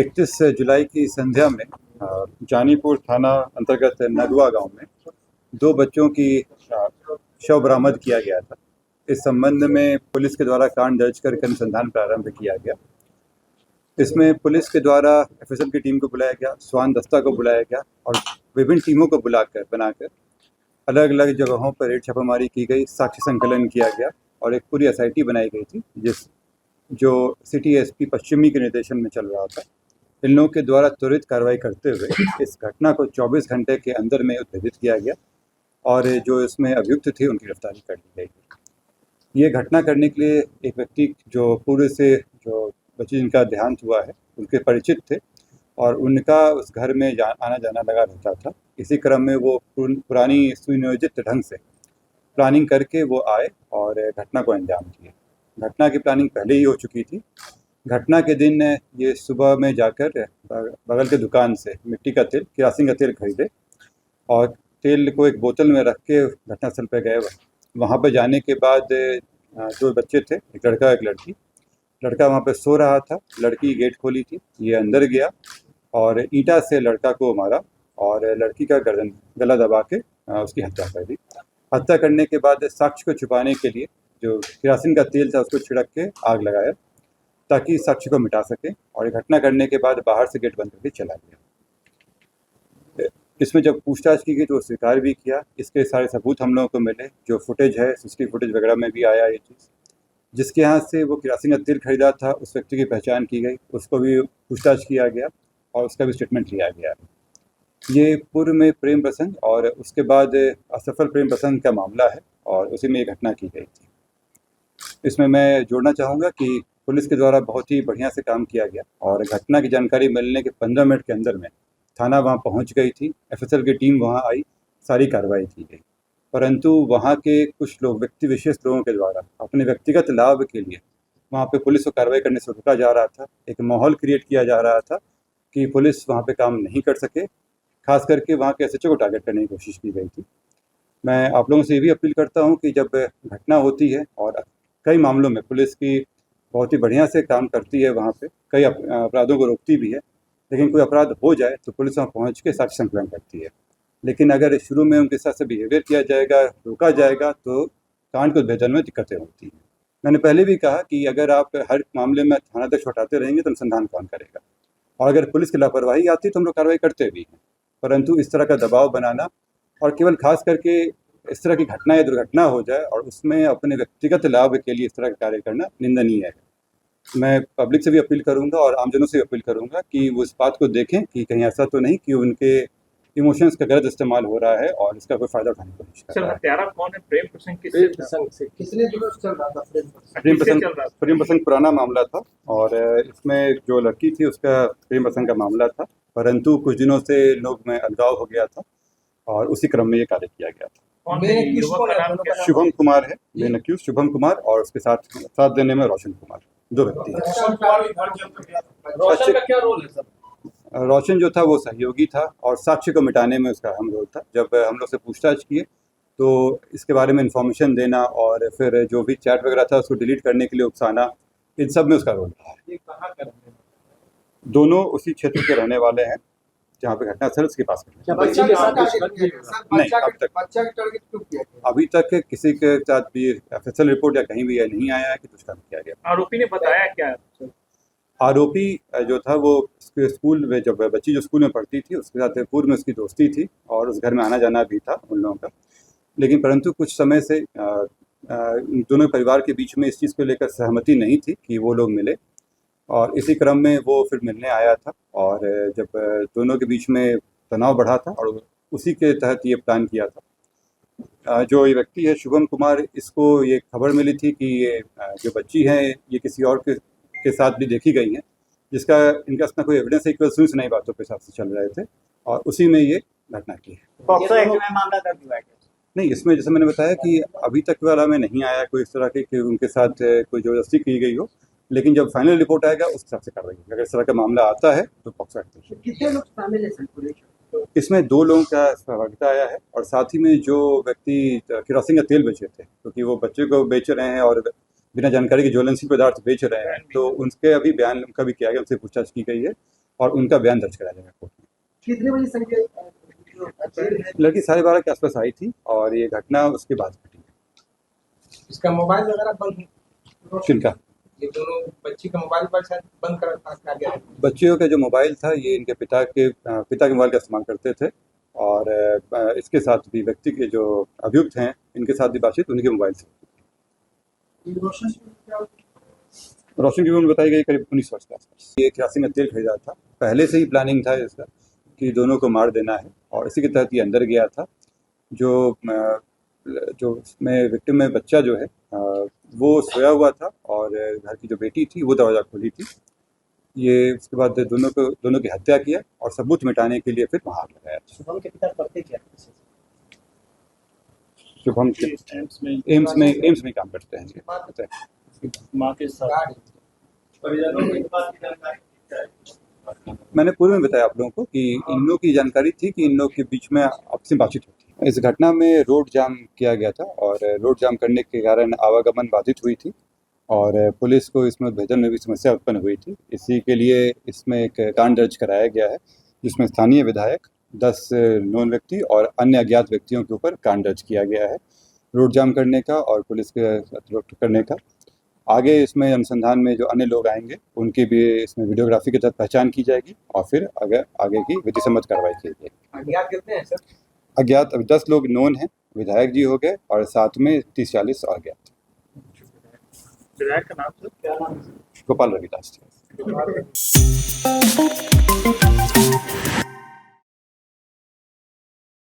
31 जुलाई की संध्या में जानीपुर थाना अंतर्गत नगवा गांव में 2 बच्चों की शव बरामद किया गया था। इस संबंध में पुलिस के द्वारा कांड दर्ज करके अनुसंधान प्रारंभ किया गया। इसमें पुलिस के द्वारा एफएसएल की टीम को बुलाया गया, स्वान दस्ता को बुलाया गया और विभिन्न टीमों को बनाकर अलग अलग जगहों पर रेड छापामारी की गई, साक्ष्य संकलन किया गया और एक पूरी एसआईटी बनाई गई थी जो सिटी एसपी पश्चिमी के निर्देशन में चल रहा था। इन लोगों के द्वारा त्वरित कार्रवाई करते हुए इस घटना को 24 घंटे के अंदर में उद्भेदित किया गया और जो इसमें अभियुक्त थे उनकी गिरफ्तारी कर ली गई। ये घटना करने के लिए एक व्यक्ति जो पूर्व से जो बच्चे जिनका देहांत हुआ है उनके परिचित थे और उनका उस घर में आना जाना लगा रहता था। इसी क्रम में वो पुरानी सुनियोजित ढंग से प्लानिंग करके वो आए और घटना को अंजाम दिए। घटना की प्लानिंग पहले ही हो चुकी थी। घटना के दिन ये सुबह में जाकर बगल के दुकान से मिट्टी का तेल, किरासिन का तेल खरीदे और तेल को एक बोतल में रख के घटनास्थल पर गए। वहाँ पर जाने के बाद 2 बच्चे थे, एक लड़का एक लड़की। लड़का वहाँ पे सो रहा था, लड़की गेट खोली थी। ये अंदर गया और ईंटा से लड़का को मारा और लड़की का गला दबा के उसकी हत्या कर दी। हत्या करने के बाद साक्ष्य को छुपाने के लिए जो किरासिन का तेल था उसको छिड़क के आग लगाया ताकि साक्ष्य को मिटा सके और ये घटना करने के बाद बाहर से गेट बंद करके चला गया। इसमें जब पूछताछ की गई तो स्वीकार भी किया। इसके सारे सबूत हम लोगों को मिले, जो फुटेज है, सीसीटीवी फुटेज वगैरह में भी आया ये चीज़। जिसके यहाँ से वो किरासिन का तेल खरीदा था उस व्यक्ति की पहचान की गई, उसको भी पूछताछ किया गया और उसका भी स्टेटमेंट लिया गया। ये पूर्व में प्रेम प्रसंग और उसके बाद असफल प्रेम प्रसंग का मामला है और उसी में ये घटना की गई थी। इसमें मैं जोड़ना चाहूँगा कि पुलिस के द्वारा बहुत ही बढ़िया से काम किया गया और घटना की जानकारी मिलने के 15 मिनट के अंदर में थाना वहाँ पहुँच गई थी, एफएसएल की टीम वहाँ आई, सारी कार्रवाई की गई। परंतु वहाँ के कुछ लोग, व्यक्ति विशेष लोगों के द्वारा अपने व्यक्तिगत लाभ के लिए वहाँ पे पुलिस को कार्रवाई करने से रोका जा रहा था। एक माहौल क्रिएट किया जा रहा था कि पुलिस वहाँ पे काम नहीं कर सके, खास करके वहाँ के एसएचओ को टारगेट करने की कोशिश की गई थी। मैं आप लोगों से ये भी अपील करता हूँ कि जब घटना होती है और कई मामलों में पुलिस की बहुत ही बढ़िया से काम करती है, वहाँ पे कई अपराधों को रोकती भी है, लेकिन कोई अपराध हो जाए तो पुलिस वहाँ पहुँच के साक्ष्य संकलन करती है। लेकिन अगर शुरू में उनके साथ से बिहेवियर किया जाएगा, रोका जाएगा, तो कांड को उद्भेदन में दिक्कतें होती हैं। मैंने पहले भी कहा कि अगर आप हर मामले में थानाध्यक्ष हटाते रहेंगे तो अनुसंधान कौन करेगा, और अगर पुलिस की लापरवाही आती है तो हम लोग कार्रवाई करते भी हैं। परंतु इस तरह का दबाव बनाना और केवल खास करके इस तरह की घटना या दुर्घटना हो जाए और उसमें अपने व्यक्तिगत लाभ के लिए इस तरह का कार्य करना निंदनीय है। मैं पब्लिक से भी अपील करूंगा और आमजनों से भी अपील करूंगा कि वो इस बात को देखें कि कहीं ऐसा तो नहीं कि उनके इमोशंस का गलत इस्तेमाल हो रहा है और इसका कोई फायदा उठाने की कोशिश कर रहा है। हत्यारा कौन है? प्रेम प्रसंग से किसने दिनों से चल रहा था? प्रेम प्रसंग पुराना मामला था और इसमें जो लड़की थी उसका प्रेम प्रसंग का मामला था, परंतु कुछ दिनों से लोग में अलगाव हो गया था और उसी क्रम में ये कार्य किया गया था। शुभम कुमार है मेन अक्यूज, शुभम कुमार, और उसके साथ देने में रोशन कुमार, 2 व्यक्ति हैं। रोशन का क्या रोल है सर? रोशन जो था वो सहयोगी था और साक्ष्य को मिटाने में उसका अहम रोल था। जब हम लोग से पूछताछ किए तो इसके बारे में इंफॉर्मेशन देना और फिर जो भी चैट वगैरह था उसको डिलीट करने के लिए उकसाना, इन सब में उसका रोल था। ये कहाँ का रहने वाला? दोनों उसी क्षेत्र के रहने वाले हैं जहाँ पे घटना स्थल के पास नहीं, अभी तक किसी के साथ भी एफएसएल रिपोर्ट या कहीं भी यह नहीं आया है कि दुष्कर्म किया गया। आरोपी ने बताया क्या? आरोपी जो था वो स्कूल में, जब बच्ची जो स्कूल में पढ़ती थी उसके साथ पूर्व में उसकी दोस्ती थी और उस घर में आना जाना भी था उन लोगों का, लेकिन परंतु कुछ समय से दोनों परिवार के बीच में इस चीज़ को लेकर सहमति नहीं थी कि वो लोग मिले, और इसी क्रम में वो फिर मिलने आया था और जब दोनों के बीच में तनाव बढ़ा था और उसी के तहत ये प्लान किया था। जो ये व्यक्ति है शुभम कुमार, इसको ये खबर मिली थी कि ये जो बच्ची है ये किसी और के साथ भी देखी गई है, जिसका इनका अपना कोई एविडेंस है, केवल सुनी बातों के हिसाब से चल रहे थे और उसी में ये घटना की है। पॉक्सो एक्ट में मामला दर्ज हुआ है? नहीं, इसमें जैसे मैंने बताया कि अभी तक वाला में नहीं आया कोई इस तरह के कि उनके साथ कोई ज़बरदस्ती की गई हो, लेकिन जब फाइनल रिपोर्ट आएगा उस हिसाब से कार्रवाई होगी। अगर इस तरह का मामला आता है तो पॉक्सो एक्ट। कितने लोग शामिल है? इसमें 2 लोगों का सहभागिता आया है और साथ ही में जो व्यक्ति किरोसिन का तेल बेचे थे, क्योंकि वो बच्चे को बेच रहे हैं और बिना जानकारी के ज्वलनशील पदार्थ बेच रहे हैं, तो उनके अभी बयान उनका भी किया गया, उनसे पूछताछ की गई है और उनका बयान दर्ज कराया जाएगा कोर्ट में। कितने बजे संख्या लड़की 12:30 के आसपास आई थी और ये घटना उसके बाद घटी। इसका मोबाइल वगैरह बंद, किनका? ये दोनों बच्ची का मोबाइल पर शायद बंद कर दिया है। बच्चियों का जो मोबाइल था ये इनके पिता के मोबाइल का इस्तेमाल करते थे और इसके साथ भी व्यक्ति के जो अभियुक्त हैं इनके साथ भी बातचीत उनके मोबाइल से। रोशन की उम्र बताई गई करीब 19 वर्ष के आसपास। ये केरोसिन का तेल खरीदा था, पहले से ही प्लानिंग था इसका कि दोनों को मार देना है और इसी के तहत ये अंदर गया था। जो उसमें विक्टिम में बच्चा जो है वो सोया हुआ था और घर की जो बेटी थी वो दरवाज़ा खोली थी। ये उसके बाद दोनों की हत्या किया और सबूत मिटाने के लिए फिर वहाँ आग लगाया। शुभम के पिता पढ़ते क्या? शुभम एम्स में काम करते हैं ये पता है। माँ के साथ परिजनों को इस बात की जानकारी मैंने पूर्व में बताया आप लोगों को कि इन लोगों की जानकारी थी कि इन लोगों के बीच में आपसी बातचीत होती है। इस घटना में रोड जाम किया गया था और रोड जाम करने के कारण आवागमन बाधित हुई थी और पुलिस को इसमें भेजने में भी समस्या उत्पन्न हुई थी। इसी के लिए इसमें एक कांड दर्ज कराया गया है जिसमें स्थानीय विधायक, 10 नॉन व्यक्ति और अन्य अज्ञात व्यक्तियों के ऊपर कांड दर्ज किया गया है रोड जाम करने का और पुलिस के रोक करने का। आगे इसमें अनुसंधान में जो अन्य लोग आएंगे उनकी भी इसमें वीडियोग्राफी के तहत पहचान की जाएगी और फिर आगे की विधि सम्मत कार्रवाई की जाएगी। अज्ञात कितने हैं सर? अज्ञात अभी 10 लोग नोन हैं, विधायक जी हो गए और साथ में 30-40 और अज्ञात। विधायक का नाम सर क्या नाम है? गोपाल रविदास जी।